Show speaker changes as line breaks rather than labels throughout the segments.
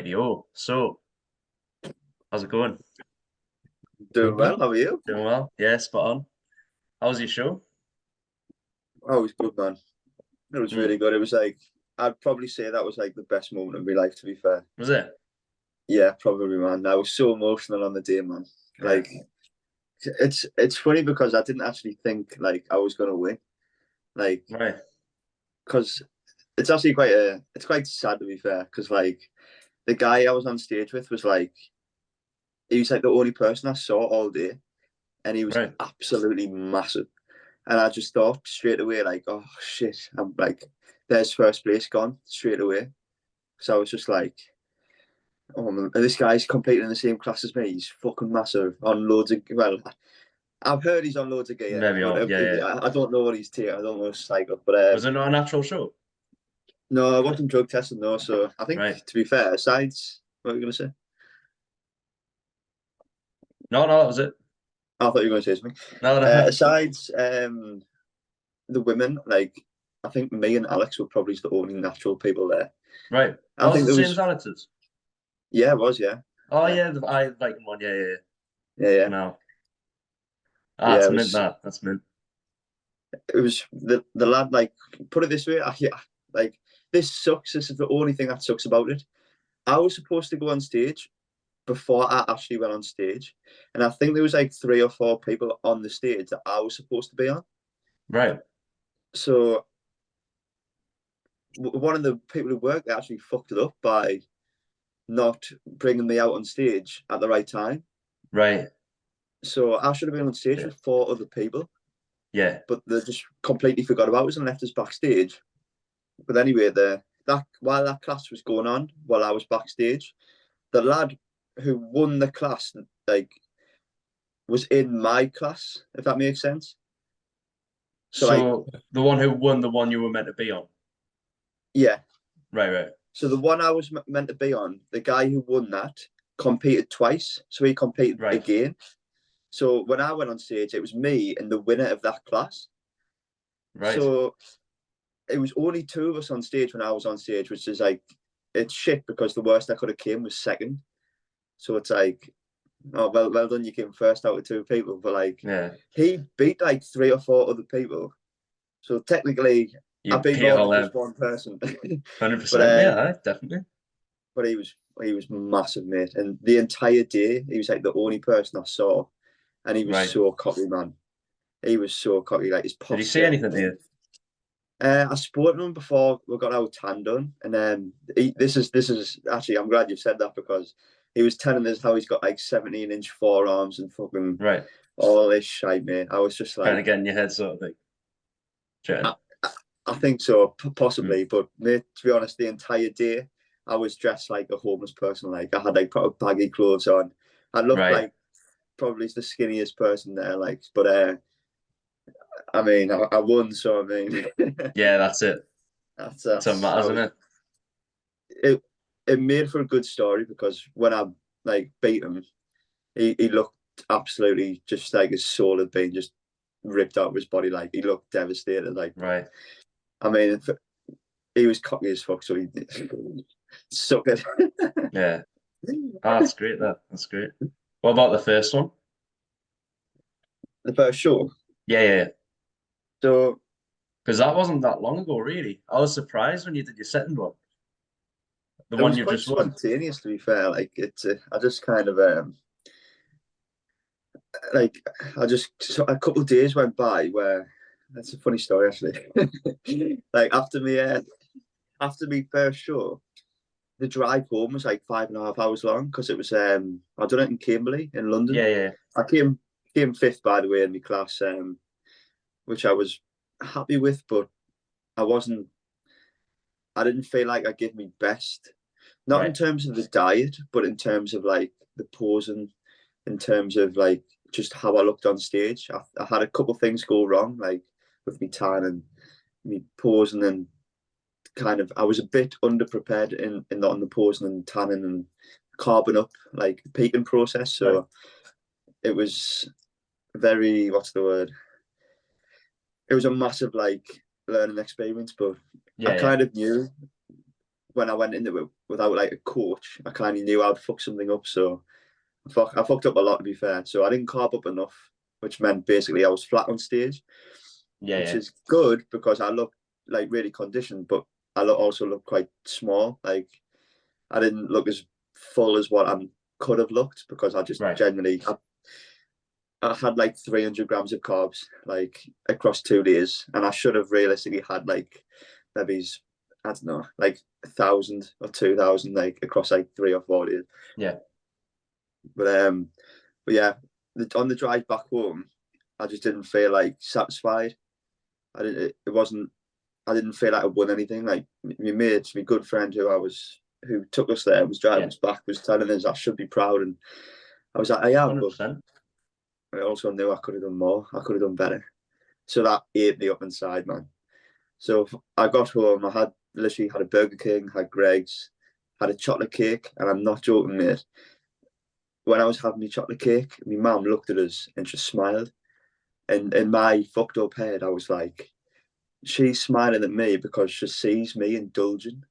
Radio. So, how's it going?
Doing well, how are you?
Doing well? Yeah, spot on. How was your show?
Oh, it was good, man. It was
Mm.
really good. It was like, I'd probably say that was like the best moment of my life, to be fair.
Was it?
Yeah, probably, man. I was so emotional on the day, man.
Yeah.
Like, it's funny because I didn't actually think like I was gonna win. Like,
Right.
because it's actually it's quite sad to be fair. Because like the guy I was on stage with was like, he was like the only person I saw all day, and he was
Right.
absolutely massive. And I just thought straight away, like, oh shit, I'm like, there's first place gone straight away. So I was just like, oh man, this guy's competing in the same class as me. He's fucking massive on loads of, well, I've heard he's on loads of gear,
Maybe
but
on. Yeah, yeah.
I don't know what he's taking. I don't know his cycle. But
Was it not a natural show?
no, I wasn't drug testing though. So I think,
Right.
to be fair, asides, what were you going to say?
No, no, that was it.
I thought you were going to say something.
No, no.
Asides, the women, like, I think me and Alex were probably the only natural people there.
Right.
I
Oh, it's
think
the
there
same as
was,
Alex's.
yeah, it was, yeah.
Oh,
Yeah.
yeah, I like one. Yeah, yeah, yeah.
Yeah, yeah.
No. Ah,
Yeah,
it's mint that. That's mint.
it was the lad, like, put it this way, like, this sucks. This is the only thing that sucks about it. I was supposed to go on stage before I actually went on stage, and I think there was like 3 or 4 people on the stage that I was supposed to be on.
Right.
So one of the people who worked there actually fucked it up by not bringing me out on stage at the right time.
Right.
So I should have been on stage
Yeah.
with 4 other people,
Yeah.
but they just completely forgot about us and left us backstage. But anyway, that while that class was going on, while I was backstage, the lad who won the class, like, was in my class, if that makes sense. So like,
So the one who won the one you were meant to be on.
yeah.
Right, right.
So the one I was meant to be on, the guy who won that competed twice, so he competed
Right.
again. So when I went on stage, it was me and the winner of that class.
Right.
So it was only 2 of us on stage when I was on stage, which is like, it's shit because the worst I could have came was second. So it's like, oh, well done, you came first out of 2 people. But like,
Yeah.
he beat like 3 or 4 other people. So technically, I
You
beat
beat
more than
all
just
them.
one person. but
100%.
uh,
Yeah, definitely.
but he was massive, mate. And the entire day, he was like the only person I saw, and he was
Right.
so cocky, man. He was so cocky, like his
Did he say
posture.
anything to you?
I spoke to him before we got our tan done, and then this is actually, I'm glad you've said that because he was telling us how he's got like 17-inch forearms and fucking
Right.
all this shit, mate. I was just
Kind of
like,
get in your head sort of thing. Chatting.
I, I think so,
Mm.
possibly, but mate, to be honest, the entire day I was dressed like a homeless person. Like, I had like proper baggy clothes on. I looked
Right.
like probably the skinniest person there, like, but I mean, I won, so I mean,
Yeah, that's it. That's what
that's I
matters, isn't
was
it?
it. It made for a good story because when I like beat him, he looked absolutely just like his soul had been just ripped out of his body. Like, he looked devastated. Like, but
Right.
I mean, he was cocky as fuck, so he suck it.
Yeah. Ah, that's great. That's great. What about the first one?
The first show.
Yeah, yeah, yeah.
So
Because that wasn't that long ago, really. I was surprised when you did your second one, the
it
one
was
you
quite
just won.
spontaneous, to be fair. Like, I just kind of like I just so a couple of days went by where that's a funny story actually. Like, after me first show, the drive home was like 5.5 hours long because it was I done it in Cambly in London.
Yeah, yeah.
I came fifth, by the way, in my class, which I was happy with, but I wasn't. I didn't feel like I gave me best, not in
Right.
terms of the diet, but in terms of like the posing, in terms of like just how I looked on stage. I had a couple of things go wrong, like with me tan and me posing, and kind of I was a bit underprepared in on the posing and tanning and carbon up, like, peaking process.
Right.
So it was very, what's the word? It was a massive like learning experience, but I
Yeah, yeah.
kind of knew when I went into it without like a coach, I kind of knew I'd fuck something up. So I fucked up a lot, to be fair. So I didn't carb up enough, which meant basically I was flat on stage,
Yeah,
which
yeah.
is good because I look like really conditioned, but also look quite small. Like I didn't look as full as what I could have looked because I just
Right.
generally I had like 300 grams of carbs like across 2 days, and I should have realistically had like maybe I don't know like 1,000 or 2,000 like across like 3 or 4 days.
Yeah.
But but yeah, on the drive back home, I just didn't feel like satisfied. I didn't. It wasn't. I didn't feel like I won anything. Like my mate, my good friend who took us there, was driving
Yeah.
us back, was telling us I should be proud, and I was like, I am, but
100%.
I also knew I could have done more. I could have done better. So that ate me up inside, man. So I got home. I had literally had a Burger King, had Greg's, had a chocolate cake, and I'm not joking, mate. When I was having my chocolate cake, my mum looked at us and just smiled. And in my fucked up head, I was like, she's smiling at me because she sees me indulging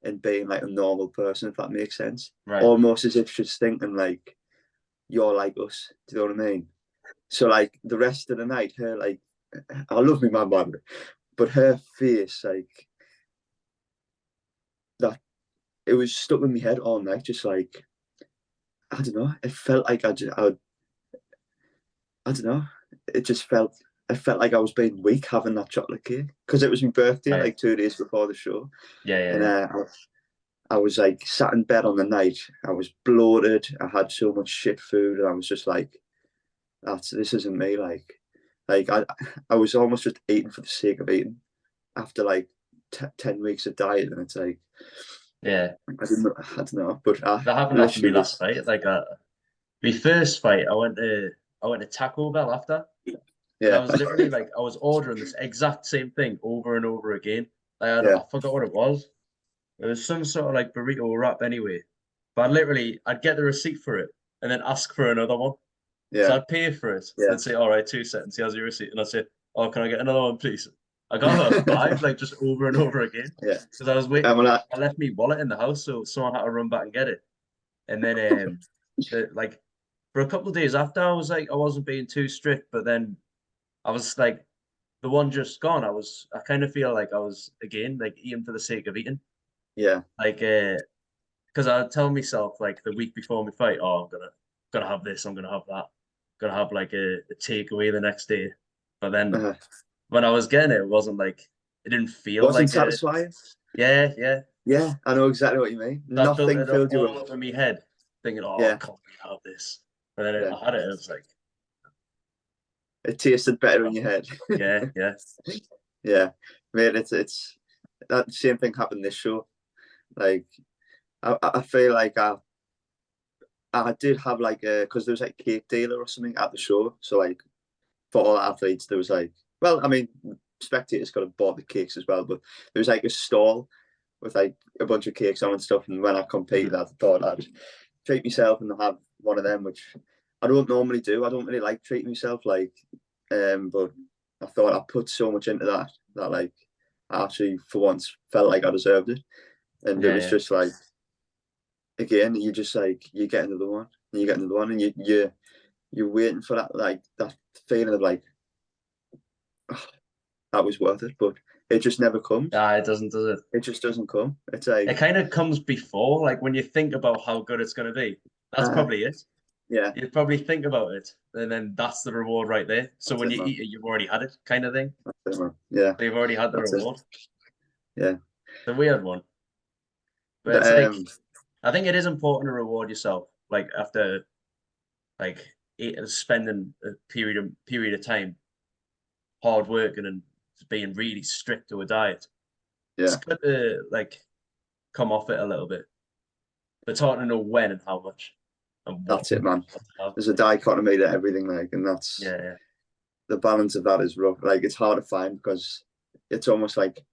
in being like a normal person, if that makes sense.
Right.
Almost as if she's thinking like, you're like us. Do you know what I mean? So like the rest of the night, her like, I love me mum, but her face like that, it was stuck in my head all night. Just like I don't know, it felt like I don't know. It just felt. I felt like I was being weak having that chocolate cake because it was my birthday,
Right.
like 2 days before the show,
Yeah, yeah,
and
yeah.
I was like sat in bed on the night. I was bloated. I had so much shit food, and I was just like, this isn't me." Like I was almost just eating for the sake of eating after like 10 weeks of diet, and it's like
Yeah.
I don't know, but I
That happened after me
literally
last
was
fight. Like my first fight, I went to Taco Bell after. And I
yeah
was literally like, I was ordering this exact same thing over and over again. I
yeah
forgot what it was. It was some sort of like burrito wrap anyway. But I'd get the receipt for it and then ask for another one. So
yeah
I'd pay for it.
yeah
They'd say, all right, 2 seconds, here's your receipt. And I'd say, oh, can I get another one, please? I got about five, like just over and over again.
yeah.
Because I was
And
waiting.
when I
I left my wallet in the house, so someone had to run back and get it. And then like for a couple of days after, I was like, I wasn't being too strict, but then I was like, the one just gone. I kind of feel like I was again like eating for the sake of eating.
yeah
Like because I tell myself like the week before my fight, oh, I'm gonna have this, I'm gonna have that, gonna have like a takeaway the next day. But then
uh,
when I was getting it, it wasn't like it didn't feel
wasn't
like a
satisfying.
yeah, yeah.
Yeah, I know exactly what you mean.
So I built
Nothing
it up
filled you
all
up.
up in my head, thinking, oh, I
Yeah,
can't really have this. And then
yeah.
I had it, and it was like,
It tasted better in
oh,
your head.
yeah, yeah,
Yeah, mate. It's that same thing happened this show. Like I feel like I did have like a because there was like cake dealer or something at the show. So like for all athletes, there was like well, I mean, spectators could have bought the cakes as well, but there was like a stall with like a bunch of cakes on and stuff. And when I competed,
mhm,
I thought I'd treat myself and have one of them, which I don't normally do. I don't really like treating myself, like, but I thought I put so much into that like I actually for once felt like I deserved it, and it
yeah,
was
yeah,
just like again, you just like you get another one, and you get another one, and you're waiting for that like that feeling of like oh, that was worth it, but it just never comes.
ah, it doesn't, does it?
It just doesn't come. It's
It
like
kind of comes before, like when you think about how good it's going to be. That's
uh,
probably it.
yeah,
You probably think about it, and then that's the reward right there. So
that's
when
it,
you
man.
eat it, you've already had it, kind of thing.
That's it, man. Yeah,
So you've already had the
that's it.
reward.
Yeah.
The weird one, but
The,
it's like I think it is important to reward yourself, like after like spending a period of time hard working and being really strict to a diet. It's
yeah,
good to like come off it a little bit, but it's hard to know when and how much and
that's it, man.
what to have.
There's a dichotomy to everything, like, and that's
Yeah, yeah,
the balance of that is rough. Like, it's hard to find because it's almost like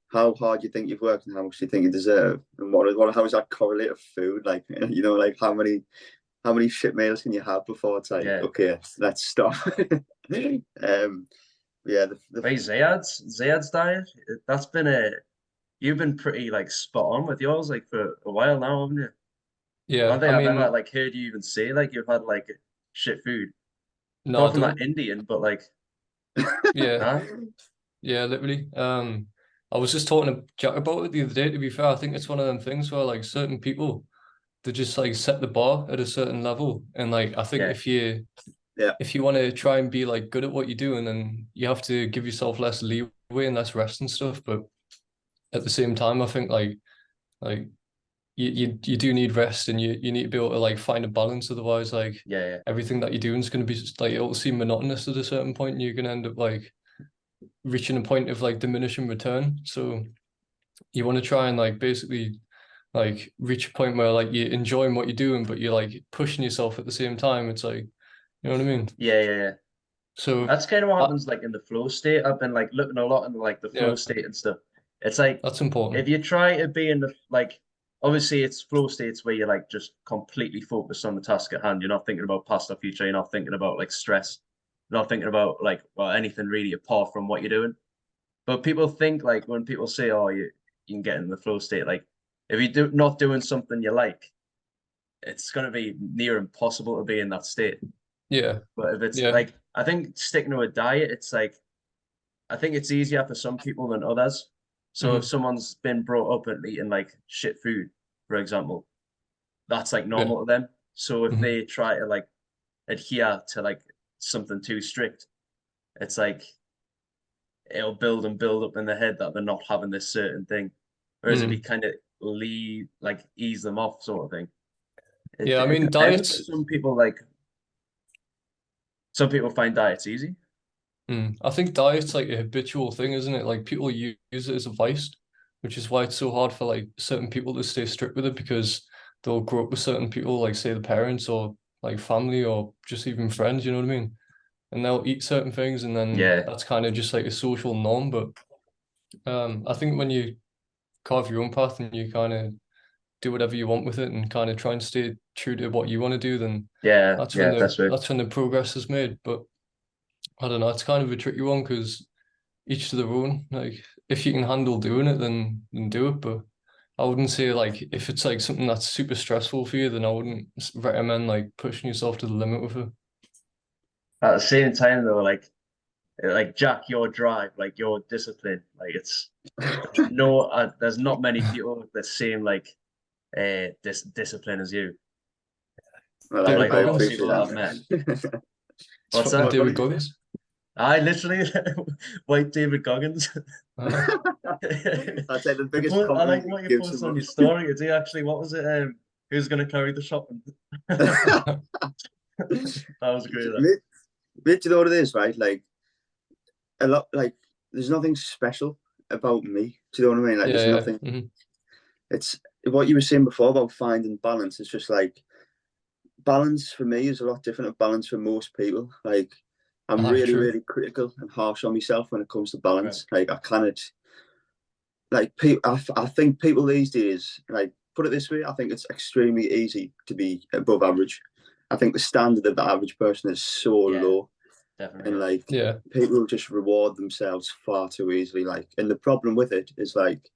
how hard you think you've worked and how much you think you deserve, and how is that correlate of food? Like, like how many shit meals can you have before it's like,
yeah.
okay, let's stop. Yeah,
Right, Zayad's diet. That's been a you've been pretty like spot on with yours like for a while now, haven't you? I don't
Yeah, I
think I've ever
mean,
like heard you even say like you've had like shit food.
no,
Apart
I
from that
don't.
Indian, but like,
Yeah,
nah.
yeah, literally. I was just talking to Jack about it the other day. To be fair, I think it's one of them things where like certain people they just like set the bar at a certain level, and like I think
Yeah,
Yeah,
if you want to try and be like good at what you do, and then you have to give yourself less leeway and less rest and stuff. But at the same time, I think like you do need rest, and you need to be able to like find a balance. Otherwise, like
yeah,
everything that you're doing is going to be like it'll seem monotonous at a certain point, and you're going to end up like reaching a point of like diminishing return. So you want to try and like basically like reach a point where like you're enjoying what you're doing, but you're like pushing yourself at the same time. It's like, you know what I mean?
yeah.
So
That's kind of what
uh,
happens like in the flow state. I've been like looking a lot into like the flow
yeah,
state and stuff. It's like
that's important.
if you try to be in the like obviously it's flow states where you're like just completely focused on the task at hand. You're not thinking about past or future, you're not thinking about like stress, you're not thinking about like well anything really apart from what you're doing. But people think like when people say, oh you can get in the flow state, like if you do not doing something you like, it's gonna be near impossible to be in that state.
Yeah,
But if it's
yeah,
like I think sticking to a diet, it's like I think it's easier for some people than others. So if
hmm,
someone's been brought up and eating like shit food, for example, that's like
yeah,
normal to them. So if
hmm,
they try to like adhere to like something too strict, it's like it'll build and build up in their head that they're not having this certain thing. Whereas if you
hmm.
kind of leave like ease them off sort of thing,
Yeah. I
it
mean,
depends,
diets.
but some people find diets easy.
I think diet's like a habitual thing, isn't it? Like people use it as a vice, which is why it's so hard for like certain people to stay strict with it because they'll grow up with certain people, like say the parents or like family or just even friends, you know what I mean? And they'll eat certain things and then
Yeah,
that's kind of just like a social norm. But I think when you carve your own path and you kind of do whatever you want with it and kind of try and stay true to what you want to do, then
yeah, that's right.
that's when the progress is made. But I don't know, it's kind of a tricky one because each to their own. Like if you can handle doing it, then do it. But I wouldn't say like if it's like something that's super stressful for you, then I wouldn't recommend like pushing yourself to the limit with it.
At the same time, though, like Jack, your drive, like your discipline, like it's there's not many people with the same like discipline as you
well,
from
David
like a
I
lot of
Goggins.
people
appreciate
that I've met.
that.
It's
What's
fucking
that?
What
David
did you
Goggins.
I literally white David Goggins.
Uh-huh.
I'd say the
You
biggest
I like
compliment you
what
can
you
give
posted on
someone.
your story. Is he actually what was it? Who's gonna carry the shopping? That was great. That.
Mate, mate, do you know what it is, right? Like a lot, like there's nothing special about me. Do you know what I mean? Like
Yeah,
there's
yeah.
nothing. It's what you were saying before about finding balance. It's just like balance for me is a lot different of balance for most people. Like I'm
Ah,
really,
true.
really critical and harsh on myself when it comes to
Right.
balance. Like I cannot, like people. I think people these days, like put it this way, I think it's extremely easy to be above average. I think the standard of the average person is so
Yeah,
low,
definitely.
and
Yeah.
like
Yeah,
people just reward themselves far too easily. Like, and the problem with it is like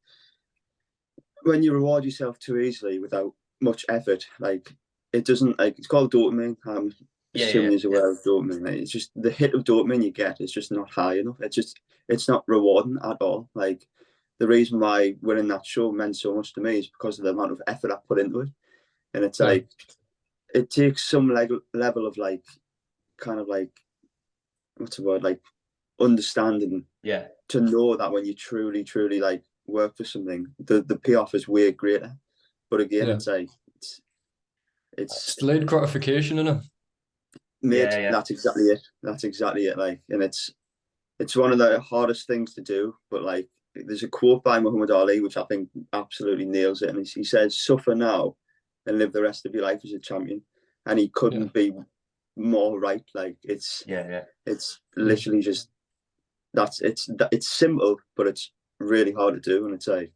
when you reward yourself too easily without much effort, like it doesn't like it's called dopamine. I'm
Yeah.
assuming you're aware of dopamine. Like, it's just the hit of dopamine you get is just not high enough. It's not rewarding at all. Like the reason why winning that show meant so much to me is because of the amount of effort I put into it. And it's
yeah,
like it takes some level of like kind of like what's the word like understanding
Yeah.
to know that when you truly like work for something, the payoff is way greater. But again,
yeah.
it's like it's
It's delayed gratification, innit?
made.
Yeah.
That's exactly it. That's exactly it. Like, and it's one of the hardest things to do. But like, there's a quote by Muhammad Ali which I think absolutely nails it, and he says, "Suffer now, and live the rest of your life as a champion." And he
Yeah.
couldn't be more right. Like,
Yeah.
it's
Mm.
literally just it's simple, but it's really hard to do, and it's like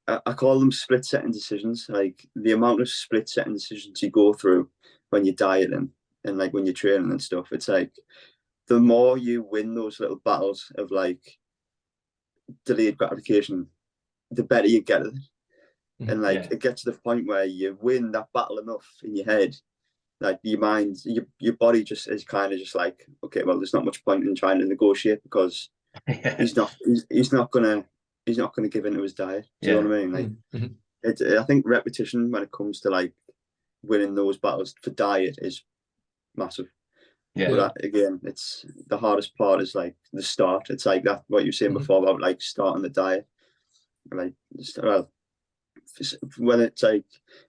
I call them split second decisions. Like the amount of split second decisions you go through when you're dieting and like when you're training and stuff. It's like the more you win those little battles of like delayed gratification, the better you get at it. And like
Yeah.
it gets to the point where you win that battle enough in your head, like your mind, your body just is kind of just like, okay, well, there's not much point in trying to negotiate because he's not gonna give into his diet. Do you know what I mean? Like I think repetition when it comes to like winning those battles for diet is massive.
Yeah.
But again, it's the hardest part is like the start. It's like that what you were saying before about like starting the diet. Like, well, when it's like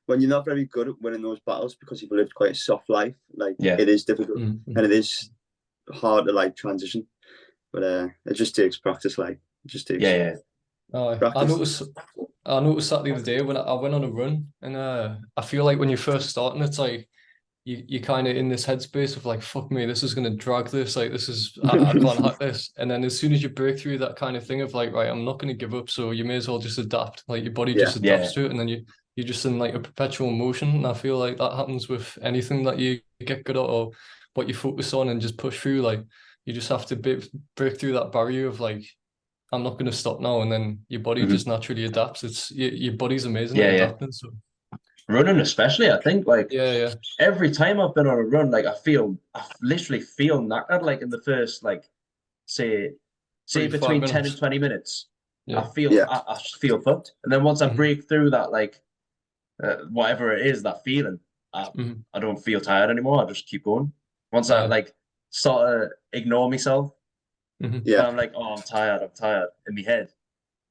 when you're not very good at winning those battles because you've lived quite a soft life, like it is difficult and it is hard to like transition. But it just takes practice. Like it just takes practice.
I noticed that the other day when I went on a run, and I feel like when you're first starting, it's like you kind of in this headspace of like, fuck me, this is gonna drag this, like this is I can't hack this. And then as soon as you break through that kind of thing of like, right, I'm not gonna give up, so you may as well just adapt. Like your body just adapts to it, and then you're just in like a perpetual motion. And I feel like that happens with anything that you get good at or what you focus on and just push through. Like you just have to break through that barrier of like, I'm not gonna stop now, and then your body just naturally adapts. It's your body's amazing at adapting. So
running especially, I think like
yeah.
every time I've been on a run, like I literally feel knackered like in the first like say between 10 and 20 minutes. I feel fucked. And then once I break through that like whatever it is, that feeling, I don't feel tired anymore. I just keep going. Once I like start to ignore myself, I'm like, oh, I'm tired in my head.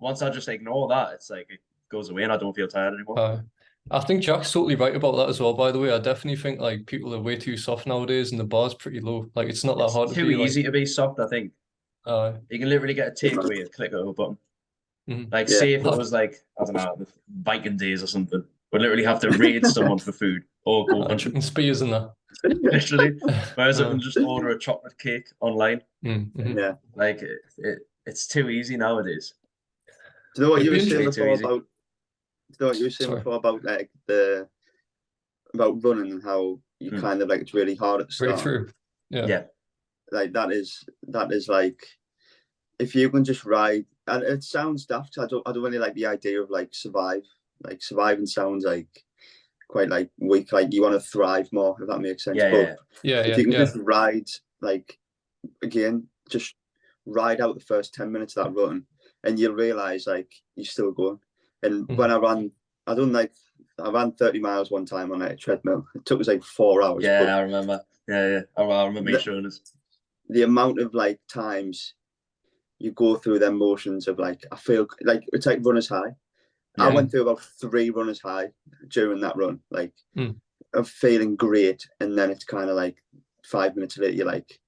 Once I just ignore that, it's like it goes away and I don't feel tired anymore.
I think Jack's totally right about that as well, by the way. I definitely think like people are way too soft nowadays and the bar's pretty low. Like it's not that hard to be.
It's too easy to be soft, I think. You can literally get a takeaway and click a button. Like say if it was like, I don't know, Viking days or something. We'd literally have to raid someone for food or go hunting.
Spears in that.
Literally. Whereas I can just order a chocolate cake online.
Yeah.
Like it's too easy nowadays.
Do you know what you were saying before about? Do you know what you were saying before about like about running and how you kind of like it's really hard at the start.
Breakthrough. Yeah.
Like that is like if you can just ride, and it sounds daft. I don't really like the idea of like survive. Like surviving sounds like quite like weak. Like you want to thrive more, if that makes sense. If you can just ride, like again, just ride out the first 10 minutes of that run, and you'll realize like you're still going. And when I ran 30 miles one time on a treadmill. It took us like 4 hours.
Yeah, I remember. I remember showing us.
The amount of like times you go through them motions of like, I feel like it's like runner's high. I went through about 3 runners high during that run, like of feeling great. And then it's kind of like 5 minutes later, you're like,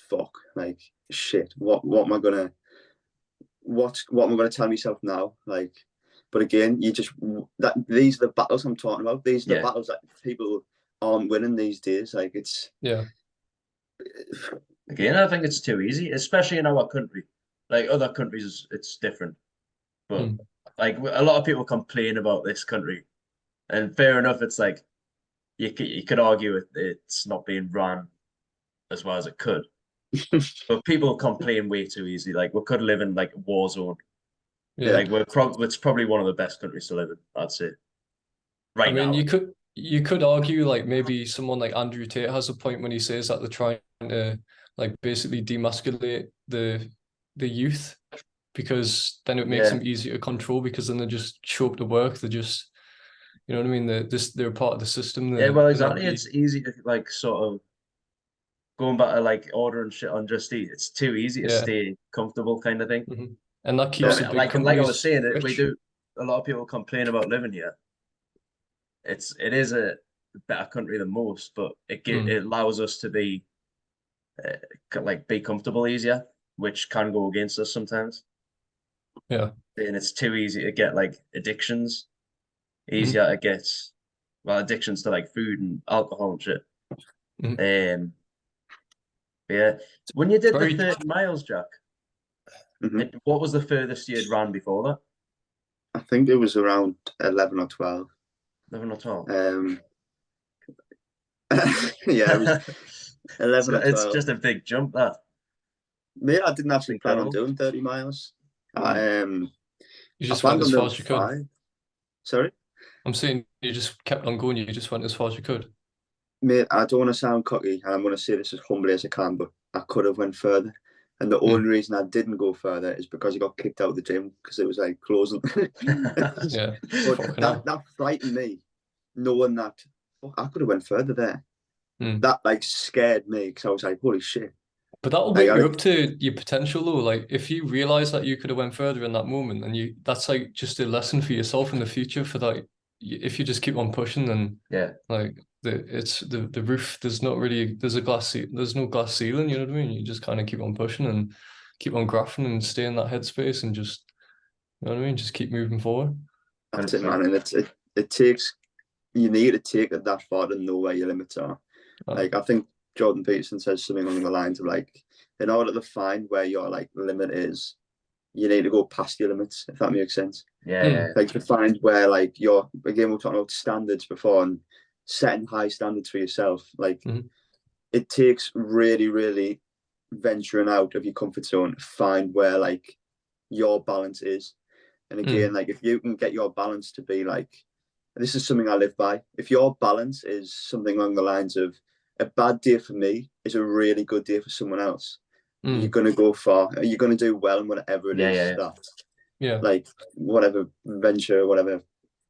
fuck, like shit, what am I gonna tell myself now? Like, but again, these are the battles I'm talking about. These are the battles that people aren't winning these days. Like it's
again, I think it's too easy, especially in our country. Like other countries, it's different. But like a lot of people complain about this country, and fair enough. It's like you could argue it's not being run as well as it could, but people complain way too easy. Like we could live in like a war zone. Like it's probably one of the best countries to live in, I'd say. Right now,
you could argue like maybe someone like Andrew Tate has a point when he says that they're trying to like basically demasculate the youth, because then it makes them easier to control, because then they just show up to work. They're just, you know what I mean? They're part of the system.
Well, exactly. It's easy to like sort of going back to like ordering shit on Just Eat. It's too easy to stay combettable kind of thing.
And that keeps the big
like I was saying,
rich.
we do. A lot of people complain about living here. It is a better country than most, but it allows us to be be comfortable easier, which can go against us sometimes.
And
it's too easy to get like addictions. Easier to get addictions to like food and alcohol and shit. When you did the 30 miles, Jack, what was the furthest you had ran before that?
I think it was around 11 or 12.
11 or 12?
Yeah, it was 11 or 12.
It's just a big jump, that.
Yeah, I didn't actually plan on doing 30 miles.
You
I
just
planned
went
on
as far
doing
as you could.
5. Sorry?
I'm saying you just kept on going. You just went as far as you could.
Mate, I don't want to sound cocky, and I'm going to say this as humbly as I can, but I could have went further. And the only reason I didn't go further is because I got kicked out of the gym because it was like closing.
Yeah.
But
Fucking hell.
that frightened me, knowing that I could have went further there. That like scared me because I was like, holy shit.
But that'll
Like,
wake you up to your potential though. Like if you realize that you could have went further in that moment, and that's like just a lesson for yourself in the future for that. If you just keep on pushing, then
Yeah.
like the roof. There's no glass ceiling. You know what I mean? You just kind of keep on pushing and keep on graphing and stay in that headspace and just, you know what I mean? Just keep moving forward.
That's it, man. And it takes, you need to take it that far to know where your limits are. Like I think Jordan Peterson says something along the lines of like, in order to find where your like limit is, you need to go past your limits, if that makes sense.
Yeah.
Like to find where like your, again, we're talking about standards before and setting high standards for yourself. Like it takes really, really venturing out of your comfort zone to find where like your balance is. And again, like if you can get your balance to be like, this is something I live by. If your balance is something along the lines of a bad day for me is a really good day for someone else, you're going to go far. You're going to do well in whatever it is that, like whatever venture, whatever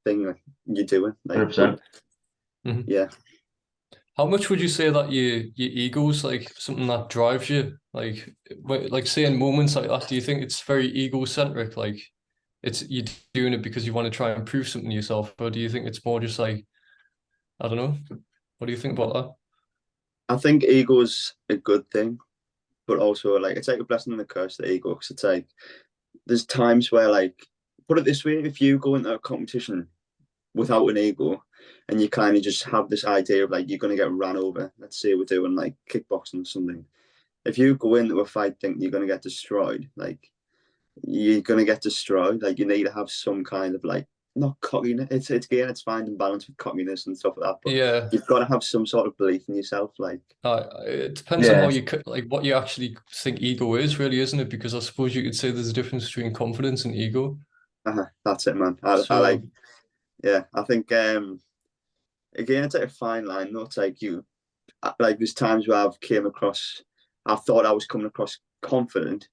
thing you're doing. Like,
100%.
Yeah.
How much would you say that your ego's like something that drives you? Like say in moments like that, do you think it's very egocentric? Like it's you're doing it because you want to try and prove something to yourself, or do you think it's more just like, I don't know. What do you think about that?
I think ego's a good thing, but also like it's like a blessing and a curse, the ego, because it's like there's times where like, put it this way, if you go into a competition without an ego and you kind of just have this idea of like you're going to get ran over, let's say we're doing like kickboxing or something, if you go into a fight thinking you're going to get destroyed, like you're going to get destroyed. Like you need to have some kind of like, not cockiness, it's finding balance with cockiness and stuff like that, but
Yeah,
you've got to have some sort of belief in yourself. Like
it depends on how you like what you actually think ego is, really, isn't it? Because I suppose you could say there's a difference between confidence and ego.
That's it, man. I like, yeah, I think again, it's like a fine line though. It's like you, like there's times where I thought I was coming across confident,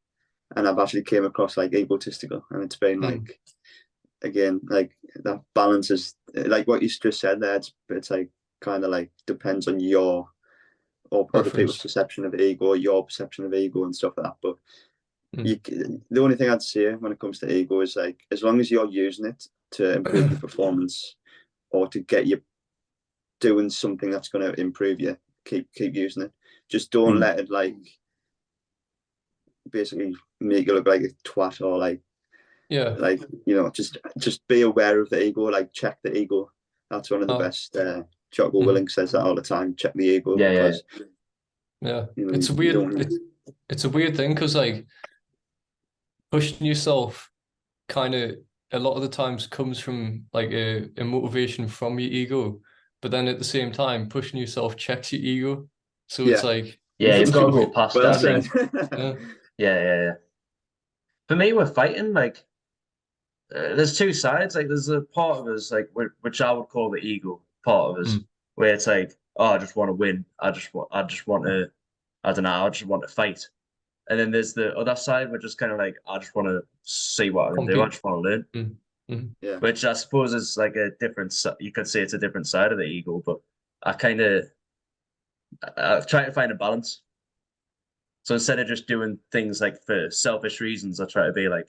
and I've actually came across like egotistical, and it's been like, again, like that balance is like what you just said there. It's like kind of like depends on your or other people's perception of ego, your perception of ego, and stuff like that. But the only thing I'd say when it comes to ego is like, as long as you're using it to improve your performance or to get you doing something that's going to improve you, keep using it. Just don't let it like basically make you look like a twat or like, like, you know, just be aware of the ego, like check the ego. That's one of the best. Jocko Willink says that all the time. Check the ego. Because, you know,
it's a weird thing because like pushing yourself kind of a lot of the times comes from like a motivation from your ego, but then at the same time pushing yourself checks your ego. So it's like
you've got to go past that. Yeah. For me, we're fighting like there's two sides. Like there's a part of us like which I would call the ego part of us, where it's like, oh, I just want to win. I just want to. I don't know. I just want to fight. And then there's the other side, which is kind of like, I just want to see what I can do. I just want to learn. Which I suppose is like a different. You could say it's a different side of the ego, but I try to find a balance. So instead of just doing things like for selfish reasons, I try to be like,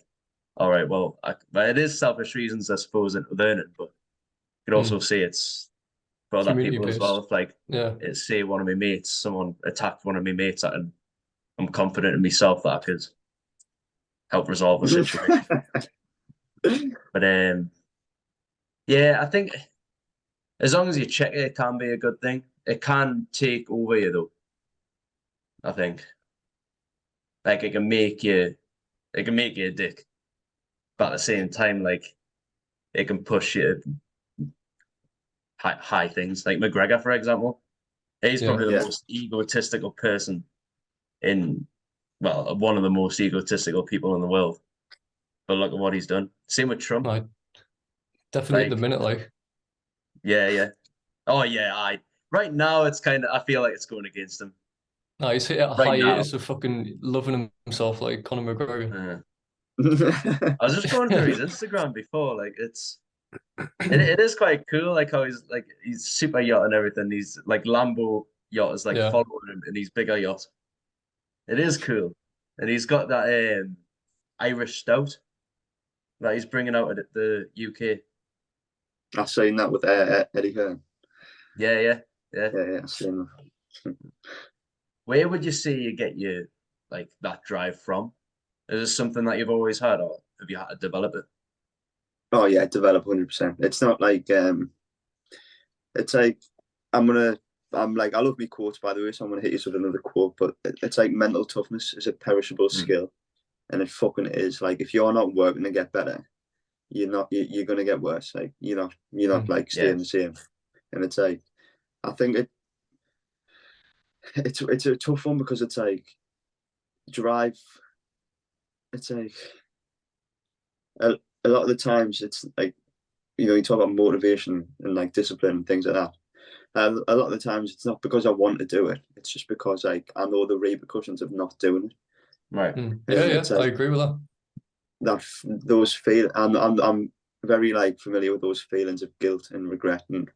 all right, well, it is selfish reasons, I suppose, in learning, but you could also see it's for other people as well. If like, say one of my mates, someone attacked one of my mates, and I'm confident in myself that I could help resolve the situation. But yeah, I think as long as you check it, it can be a good thing. It can take over you though. I think. Like it can make you a dick. But at the same time, like it can push you high things. Like McGregor, for example. He's probably the most egotistical person one of the most egotistical people in the world. But look at what he's done. Same with Trump.
Like, definitely at the
Like,
minute, like,
yeah. Oh yeah, I right now it's kind of I feel like it's going against him
no, he's hit a
right now.
hiatus of fucking loving himself like Conor McGregor.
I was just going through his Instagram before, like it is quite cool, like how he's super yacht and everything. He's like Lambo yacht is like
Yeah.
following him, and he's bigger yacht. It is cool, and he's got that Irish stout that he's bringing out at the UK.
I've seen that with Eddie Hearn.
Yeah.
Yeah, I've seen that.
Where would you say you get your like that drive from? Is this something that you've always had, or have you had to develop it?
Oh yeah, develop 100%. It's not like it's like I'm like I love me quotes by the way, so I'm gonna hit you with another quote, but it's like mental toughness is a perishable skill, and it fucking is. Like if you're not working to get better, you're gonna get worse. Like you're not like
Yeah,
staying the same, and it's like I think it's a tough one because it's like drive. It's like a lot of the times it's like you talk about motivation and like discipline and things like that. A lot of the times it's not because I want to do it. It's just because like I know the repercussions of not doing it.
right.
Yeah,
And
yeah,
it's
I
like
agree with that.
those feel. I'm very like familiar with those feelings of guilt and regret, and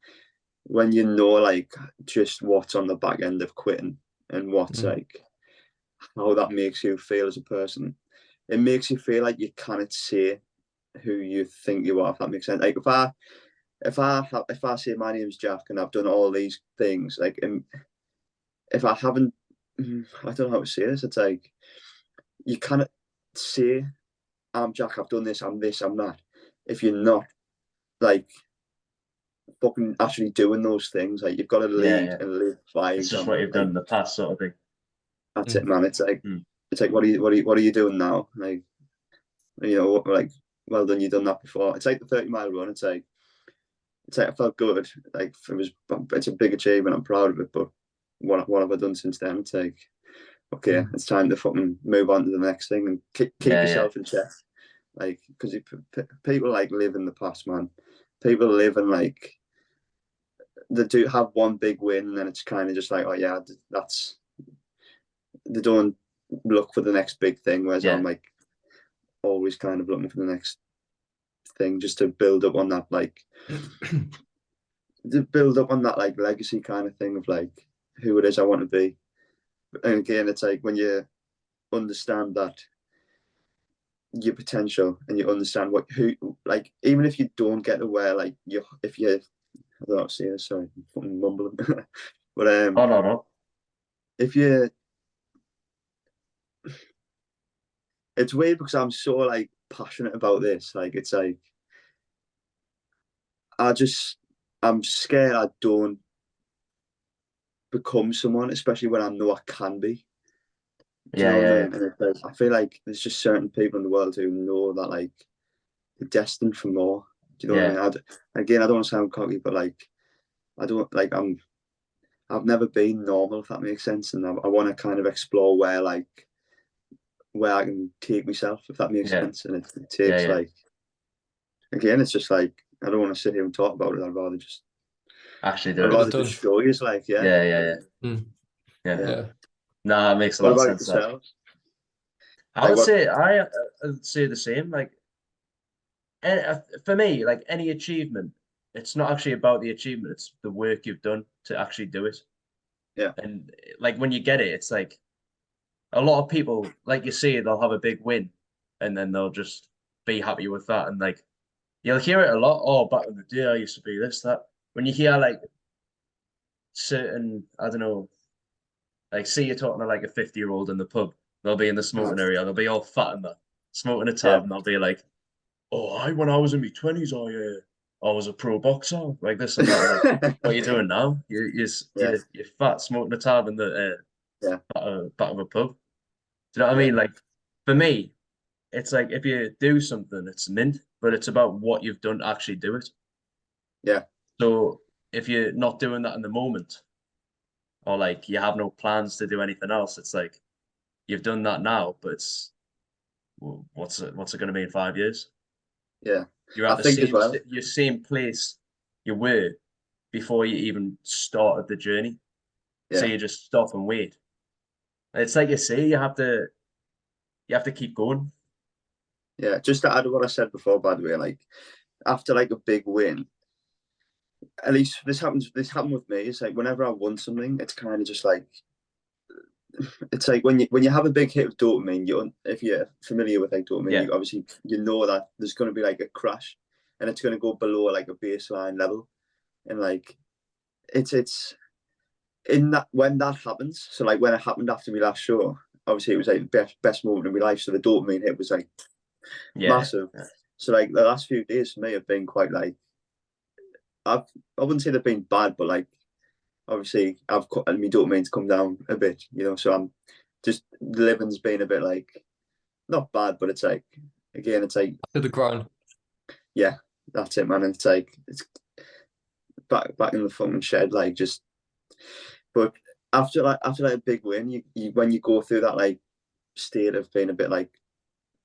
when you know like just what's on the back end of quitting and what's like how that makes you feel as a person, it makes you feel like you cannot say who you think you are. If that makes sense. Like if I say my name's Jack and I've done all these things, like if I haven't, I don't know how to say this. It's like you cannot say I'm Jack. I've done this. I'm this. I'm that. If you're not like fucking actually doing those things, like you've got to lead
Yeah.
and live by
It's just what
example.
you've done
Like
in the past, sort of thing.
that's it, man. It's like
Mm.
what are you doing now? Like like well done. You've done that before. It's like the 30-mile run. It's like I felt good. Like it's a big achievement. I'm proud of it. But what have I done since then? It's like okay, it's time to fucking move on to the next thing and keep
Yeah.
yourself in check. Like because people like live in the past, man. People live in like they do have one big win, and then it's kind of just like oh yeah, that's they don't look for the next big thing. Whereas
Yeah.
I'm like always kind of looking for the next thing just to build up on that like like legacy kind of thing of like who it is I want to be. And again, it's like when you understand that your potential and you understand who like even if you don't get to where like if you I don't know, see this, sorry, I'm fucking mumbling. But
Oh no.
if you it's weird because I'm so like passionate about this. Like it's like I'm scared I don't become someone, especially when I know I can be. Do you know what I
Yeah.
mean? And it's like, I feel like there's just certain people in the world who know that like they're destined for more. Do you know what I mean? Again, I don't want to sound cocky, but like I don't like I've never been normal, if that makes sense, and I want to kind of explore where I can take myself, if that makes
Yeah.
sense. And it takes
Yeah.
like again, it's just like I don't want to sit here and talk about it.
Actually do
I'd
it.
Get it
rather
done.
just show you. It's like
Yeah.
Mm.
Yeah.
yeah.
Yeah.
Nah, it makes a
What
lot of
about
sense. That
yourself?
I
Like
would
what?
say I'd say the same. Like, for me, like any achievement, it's not actually about the achievement; it's the work you've done to actually do it.
Yeah.
And like when you get it, it's like a lot of people, like you say, they'll have a big win, and then they'll just be happy with that. And like you'll hear it a lot. Oh, back in the day, I used to be this, that. When you hear like certain, I don't know, like see you're talking to like a 50-year-old in the pub, they'll be in the smoking area, they'll be all fat and that, smoking a
Yeah.
tab, and they'll be like, "Oh, when I was in my 20s, I was a pro boxer, like this and that." I'm like, what are you doing now?
Yeah.
You're fat, smoking a tab in the
Yeah.
back of a pub. Do you know what I
Yeah.
mean? Like for me, it's like if you do something, it's mint, but it's about what you've done to actually do it.
Yeah.
So if you're not doing that in the moment, or like you have no plans to do anything else, it's like you've done that now, but it's what's it going to be in 5 years?
Yeah,
You're
I
at the
think as
same
well.
your same place you were before you even started the journey. So
Yeah,
you just stop and wait. It's like you say, you have to keep going.
yeah. Just to add to what I said before, by the way, like after like a big win, at least this happens. This happened with me. It's like whenever I won something, it's kind of just like it's like when you have a big hit of dopamine. If you're familiar with like dopamine,
Yeah.
you obviously you know that there's going to be like a crash, and it's going to go below like a baseline level, and like it's in that when that happens. So like when it happened after my last show, obviously it was like the best moment of my life. So the dopamine hit was like
Yeah.
massive. So like the last few days for me have been quite like I wouldn't say they've been bad, but like obviously I've cut and my dopamine's come down a bit, you know. So I'm just living's been a bit like not bad, but it's like again, it's like
To the grind.
yeah, that's it, man. And it's like it's back in the fucking shed, like just. But after like a big win, you when you go through that like state of being a bit like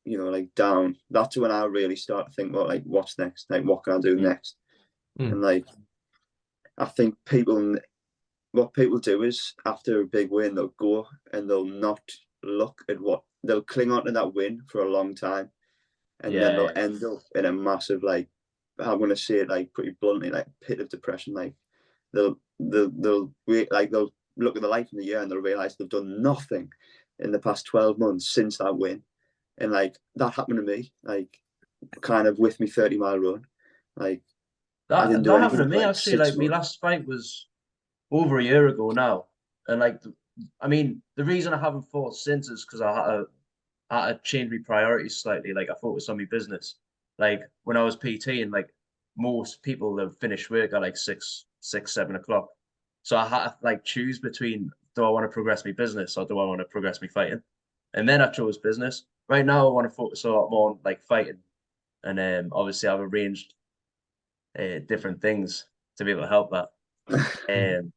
like down, that's when I really start to think about like what's next, like what can I do next, and like I think what people do is after a big win they'll go and they'll not look at they'll cling on to that win for a long time, and then they'll
Yeah.
end up in a massive like I'm gonna say it like pretty bluntly like pit of depression. Like they'll look at the life in the year and they'll realize they've done nothing in the past 12 months since that win, and like that happened to me like kind of with me 30-mile run, like I didn't do
That happened
anything
to
for
me
like
actually. Like my
6 months.
last fight was over a year ago now, and like I mean, the reason I haven't fought since is because I had to change my priorities slightly. Like I focused on my business. Like when I was PT, and like most people that finish work at like 7 o'clock. So I had to like choose between, do I want to progress my business or do I want to progress my fighting? And then I chose business. Right now I want to focus a lot more on like fighting. And obviously I've arranged different things to be able to help that. Um,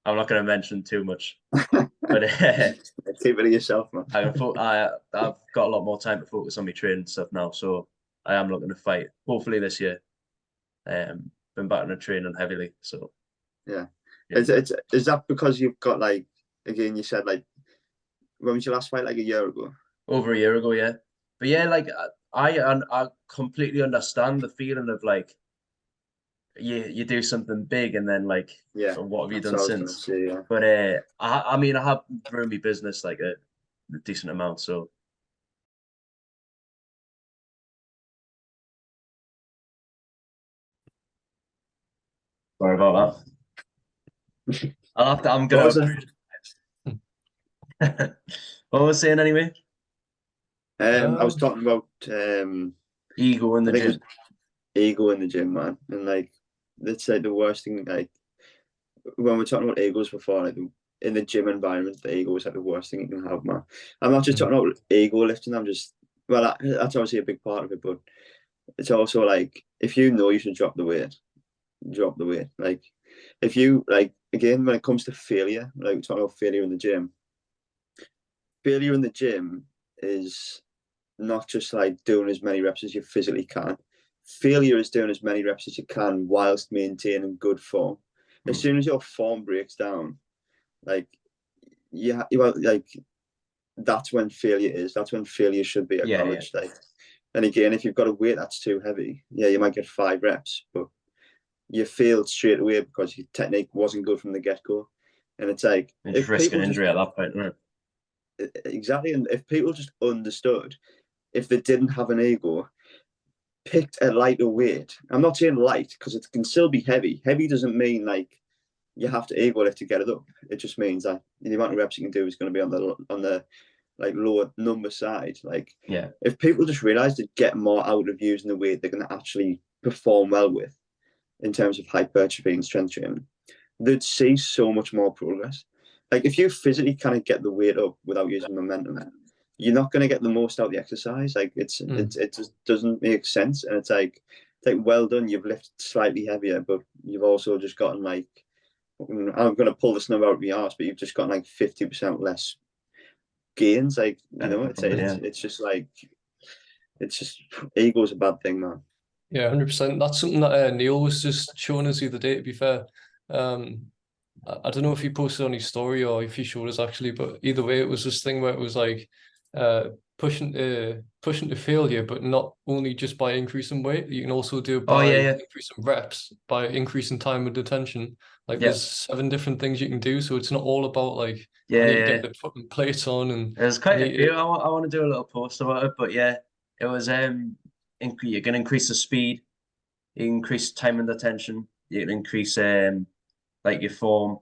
I'm not going to mention too much, but
Keep it to yourself, man.
I've got a lot more time to focus on my training stuff now, so I am looking to fight. Hopefully this year. Been back on training heavily, so
Yeah.
yeah.
Is that because you've got like again you said like when was your last fight, like a year ago?
Over a year ago, yeah. But yeah, like I completely understand the feeling of like you do something big and then like,
Yeah,
so what have you
that's
done
what I was gonna
since?
say. Yeah.
But I mean I have grown my business like a decent amount, so sorry about that. I'm
What
gonna
was it?
what was I saying anyway?
I was talking about
Ego in
I
the
think it was
gym.
ego in the gym, man, and like that's like the worst thing. Like when we're talking about egos before, like in the gym environment, the ego is like the worst thing you can have, man. I'm not just talking about ego lifting. I'm just that's obviously a big part of it, but it's also like if you know you should drop the weight, drop the weight. Like if you like again when it comes to failure, like we're talking about failure in the gym. Failure in the gym is not just like doing as many reps as you physically can. Failure is doing as many reps as you can whilst maintaining good form. As soon as your form breaks down, like like that's when failure is. That's when failure should be
Yeah, yeah.
acknowledged. Like, and again, if you've got a weight that's too heavy, yeah, you might get 5 reps, but you failed straight away because your technique wasn't good from the get go. And it's like
And just
if
risk an
people just
injury at that point, right?
exactly, and if people just understood, if they didn't have an ego, picked a lighter weight. I'm not saying light because it can still be heavy. Heavy doesn't mean like you have to ego lift to get it up. It just means that the amount of reps you can do is going to be on the like lower number side. Like
Yeah.
if people just realize to get more out of using the weight they're going to actually perform well with in terms of hypertrophy and strength training, they'd see so much more progress. Like if you physically kind of get the weight up without using momentum, you're not going to get the most out of the exercise. Like it just doesn't make sense. And it's like well done, you've lifted slightly heavier, but you've also just gotten like I'm going to pull this number out of my arse, but you've just got like 50% less gains. Like it's
Yeah.
just like it's just ego's a bad thing, man.
Yeah, 100%. That's something that Neil was just showing us the other day, to be fair. I don't know if he posted on his story or if he showed us actually, but either way, it was this thing where it was like pushing to failure, but not only just by increasing weight, you can also do it
Oh
by
yeah.
increasing reps, by increasing time and attention. Like
Yeah.
there's 7 different things you can do, so it's not all about like
Yeah,
I need to
yeah.
get the fucking plates on and
There's
I
quite a
need
few.
to.
I want to do a little post about it, but yeah, it was you can increase the speed, you can increase time and attention, you can increase like your form,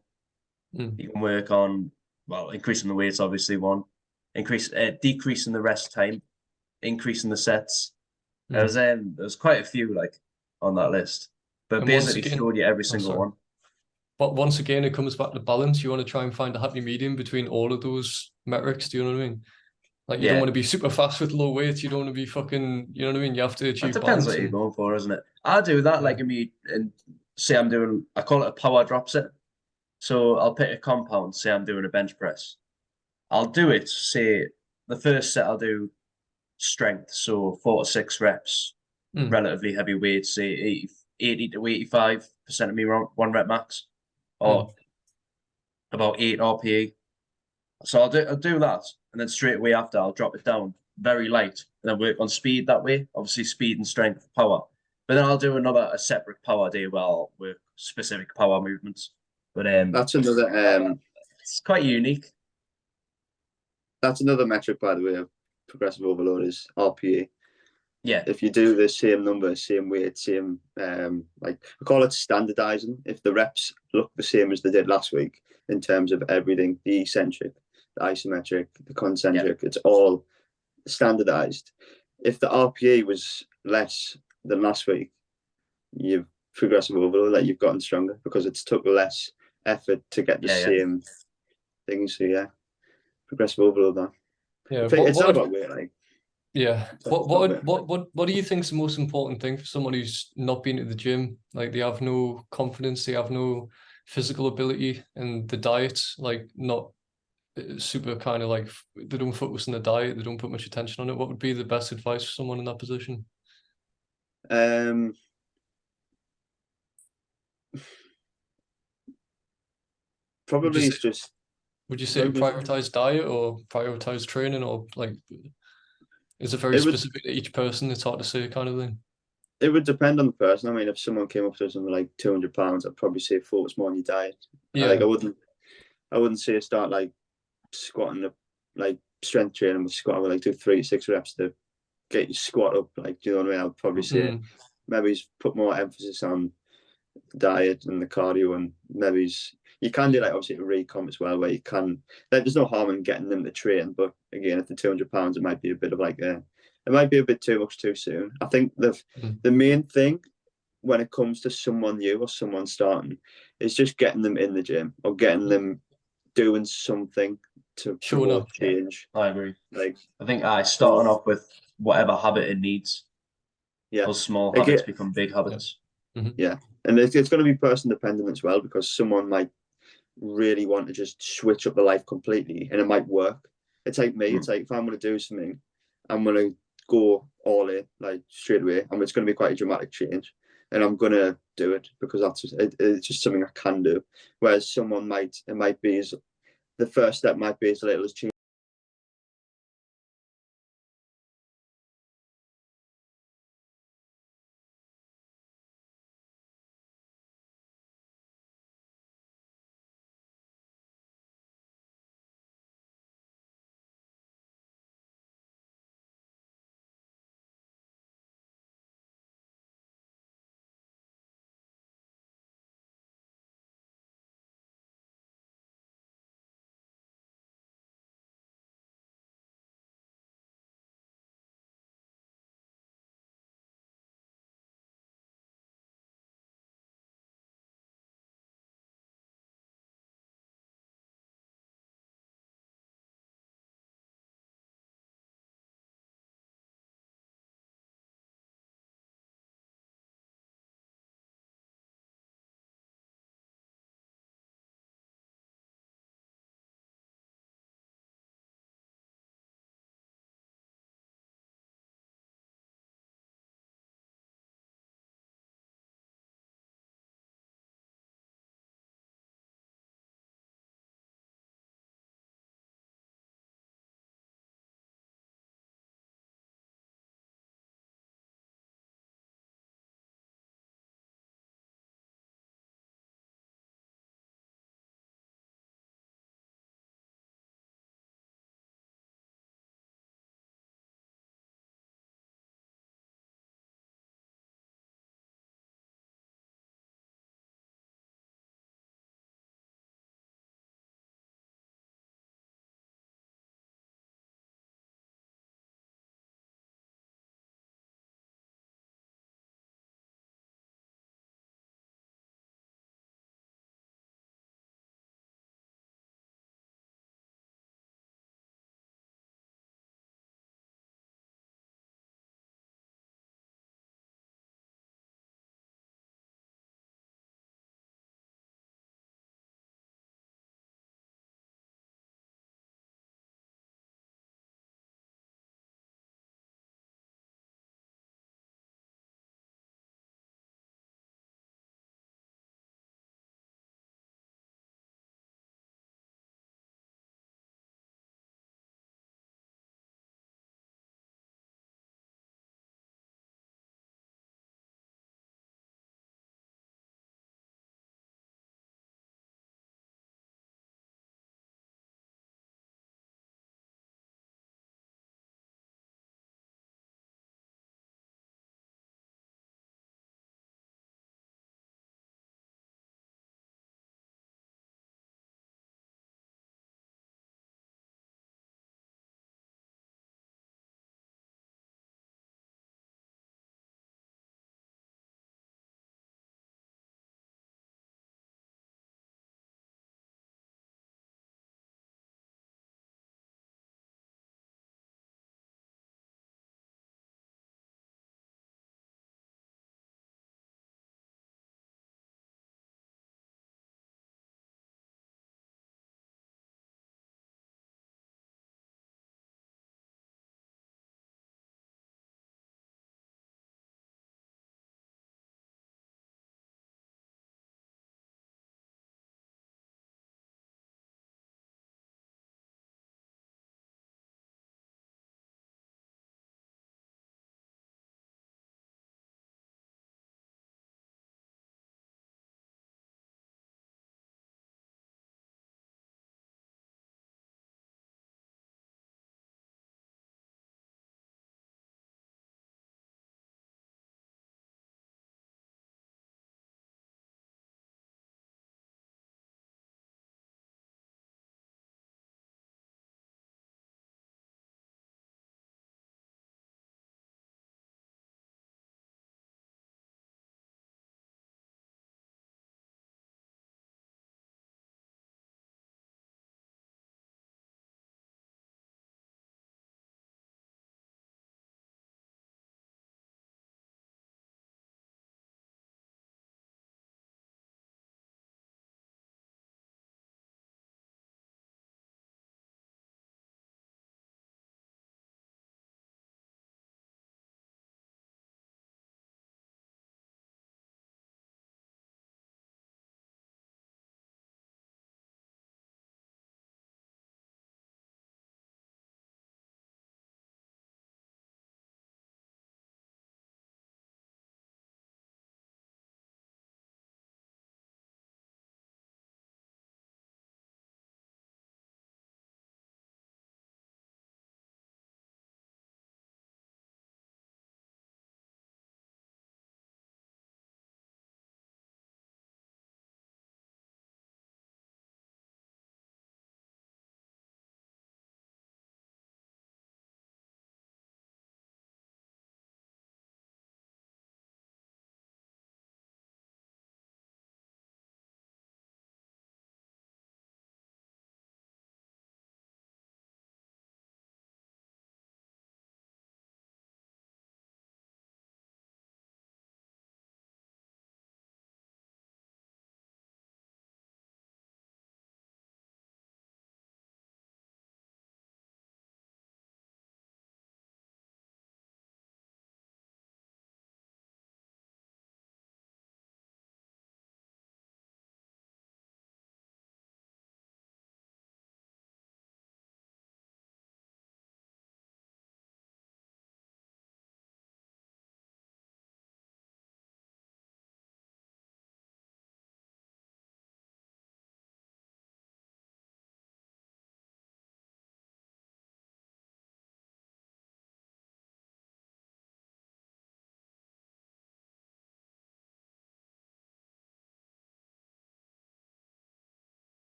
Mm,
you can work on increasing the weights, obviously one, decreasing the rest time, increasing the sets.
mm.
There's quite a few like on that list, but
And once
basically
again,
showed you every
oh
single
sorry.
one.
But once again, it comes back to balance. You want to try and find a happy medium between all of those metrics. Do you know what I mean? Like you don't
Yeah,
want to be super fast with low weights. You don't want to be fucking. You know what I mean? You have to
it
achieve
depends
balance
what you're
and
going for, isn't it? I do that
yeah.
like and say I call it a power drop set. So I'll pick a compound, say I'm doing a bench press. I'll do it, say the first set I'll do strength, so 4 to 6 reps,
Mm,
relatively heavy weights, say 80 to 85% of me 1 rep max,
mm.
or about 8 RPE. So I'll do that, and then straight away after I'll drop it down very light, and then work on speed that way. Obviously, speed and strength, power. But then I'll do a separate power day where I'll work specific power movements. But
That's another
it's quite unique.
that's another metric, by the way, of progressive overload is RPE.
Yeah,
If you do the same number, same weight, same like I call it standardizing. If the reps look the same as they did last week in terms of everything, the eccentric, the isometric, the
yeah,
concentric, it's all standardized. If the RPE was less than last week, you've progressive overload, like you've gotten stronger because it's took less effort to get the
yeah.
same things. So yeah, progressive overload. That
Yeah.
it's not about weight, like
Yeah.
it's not weight.
What do you think is the most important thing for someone who's not been to the gym? Like they have no confidence, they have no physical ability, and the diet like not super kind of like they don't focus on the diet, they don't put much attention on it. What would be the best advice for someone in that position?
Um,
Would you
probably
say
it's just
would you say to
probably
prioritize diet or prioritize training or like is it very
it would
specific to each person? It's hard to say kind of thing.
it would depend on the person. I mean, if someone came up to us and were like 200 pounds, I'd probably say focus more on your diet.
Yeah.
I wouldn't say start like squatting up like strength training with squat. I would like do 3 to 6 reps to get your squat up. Like, do you know what I mean? I'd probably say
Mm,
maybe put more emphasis on diet and the cardio, and maybe you can do like obviously a recomp as well, where you can. Like, there's no harm in getting them to train, but again, at the 200 pounds, it might be a bit of like it might be a bit too much too soon. I think
mm.
the main thing when it comes to someone new or someone starting is just getting them in the gym or getting them doing something to
Showing
promote
up.
Yeah,
change.
I agree.
Like,
I think I starting
so
off with whatever habit it needs.
yeah,
Those small habits
again,
become big
Yeah.
habits.
Hmm.
yeah, and it's going to be person dependent as well, because someone might really want to just switch up their life completely, and it might work. It's like me. It's
Mm.
like if I'm going to do something, I'm going to go all in like straight away, and it's going to be quite a dramatic change, and I'm going to do it because it's just something I can do. Whereas someone might be as the first step might be as little as